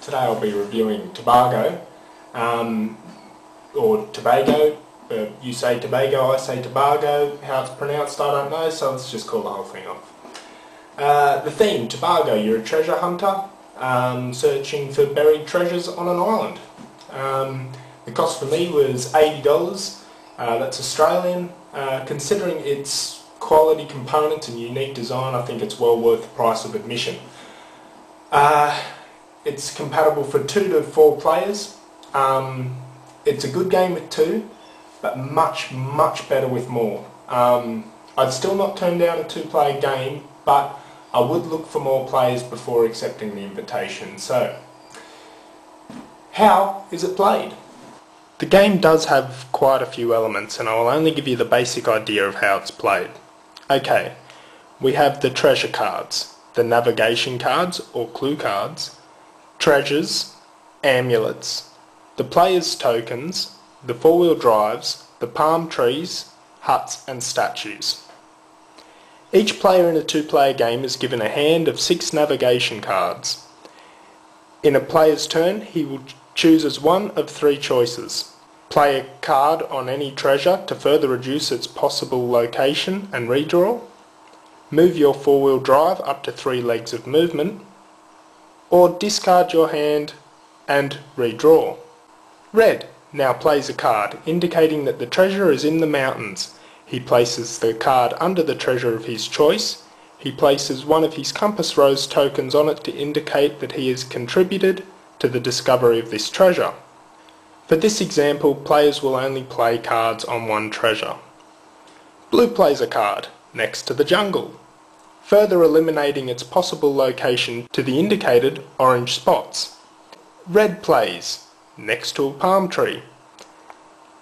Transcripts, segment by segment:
Today I'll be reviewing Tobago, or Tobago. You say Tobago, I say Tobago. How it's pronounced I don't know, so let's just call the whole thing off. The theme, Tobago, you're a treasure hunter searching for buried treasures on an island. The cost for me was $80, that's Australian. Considering its quality components and unique design, I think it's well worth the price of admission. It's compatible for 2 to 4 players. It's a good game with 2, but much better with more. I'd still not turn down a 2-player game, but I would look for more players before accepting the invitation. So, how is it played? The game does have quite a few elements, and I will only give you the basic idea of how it's played. Okay, we have the treasure cards, the navigation cards or clue cards, treasures, amulets, the players' tokens, the 4-wheel drives, the palm trees, huts and statues. Each player in a 2-player game is given a hand of 6 navigation cards. In a player's turn, he will chooses one of 3 choices. Play a card on any treasure to further reduce its possible location and redraw. Move your 4-wheel drive up to 3 legs of movement. Or discard your hand and redraw. Red now plays a card indicating that the treasure is in the mountains. He places the card under the treasure of his choice. He places one of his compass rose tokens on it to indicate that he has contributed to the discovery of this treasure. For this example, players will only play cards on one treasure. Blue plays a card next to the jungle, further eliminating its possible location to the indicated orange spots. Red plays next to a palm tree,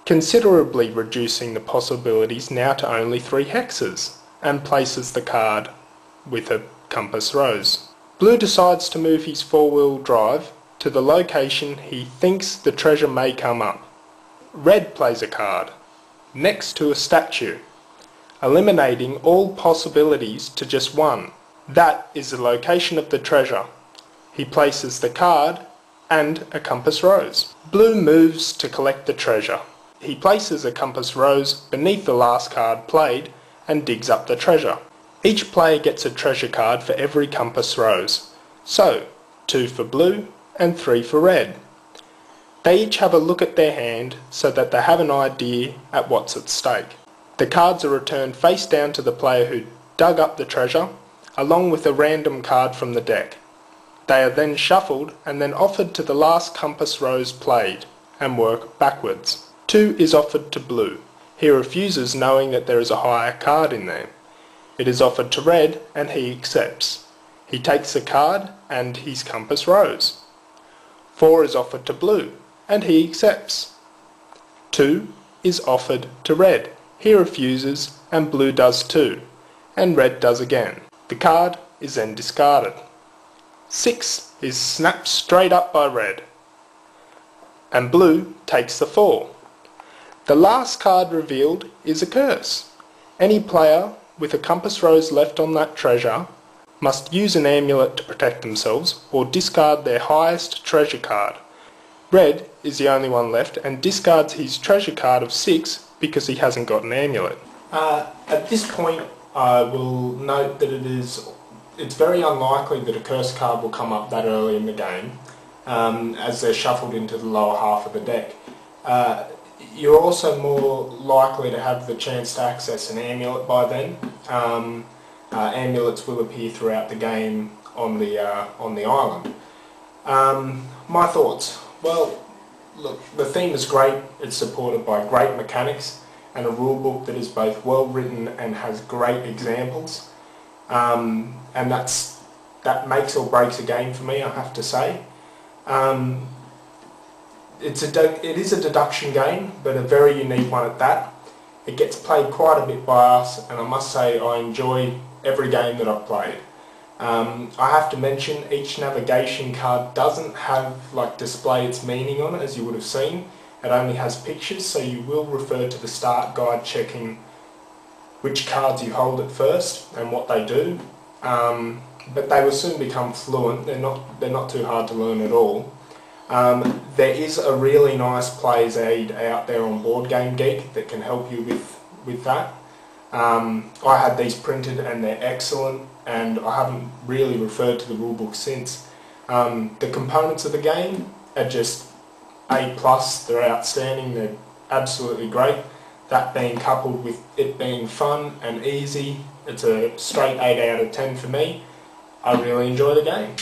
considerably reducing the possibilities now to only 3 hexes, and places the card with a compass rose. Blue decides to move his 4-wheel drive to the location he thinks the treasure may come up. Red plays a card next to a statue, eliminating all possibilities to just one. That is the location of the treasure. He places the card and a compass rose. Blue moves to collect the treasure. He places a compass rose beneath the last card played and digs up the treasure. Each player gets a treasure card for every compass rose. So, 2 for blue and 3 for red. They each have a look at their hand so that they have an idea at what's at stake. The cards are returned face down to the player who dug up the treasure, along with a random card from the deck. They are then shuffled and then offered to the last compass rose played, and work backwards. 2 is offered to blue. He refuses, knowing that there is a higher card in there. It is offered to red and he accepts. He takes the card and his compass rose. 4 is offered to blue and he accepts. 2 is offered to red. He refuses and blue does too, and red does again. The card is then discarded. 6 is snapped straight up by red, and blue takes the 4. The last card revealed is a curse. Any player with a compass rose left on that treasure must use an amulet to protect themselves or discard their highest treasure card. Red is the only one left and discards his treasure card of 6 because he hasn't got an amulet. At this point I will note that it's very unlikely that a curse card will come up that early in the game, as they're shuffled into the lower half of the deck. You're also more likely to have the chance to access an amulet by then. Amulets will appear throughout the game on the island. My thoughts? Well, look, the theme is great. It's supported by great mechanics and a rulebook that is both well written and has great examples. And that makes or breaks a game for me, I have to say. It is a deduction game, but a very unique one at that. It gets played quite a bit by us, and I must say I enjoy every game that I've played. I have to mention each navigation card doesn't display its meaning on it, as you would have seen. It only has pictures, so you will refer to the start guide checking which cards you hold at first and what they do. but they will soon become fluent. They're not too hard to learn at all. There is a really nice player's aid out there on Board Game Geek that can help you with that. I had these printed and they're excellent, and I haven't really referred to the rulebook since. The components of the game are just A+, they're outstanding, they're absolutely great. That being coupled with it being fun and easy, it's a straight 8 out of 10 for me. I really enjoy the game.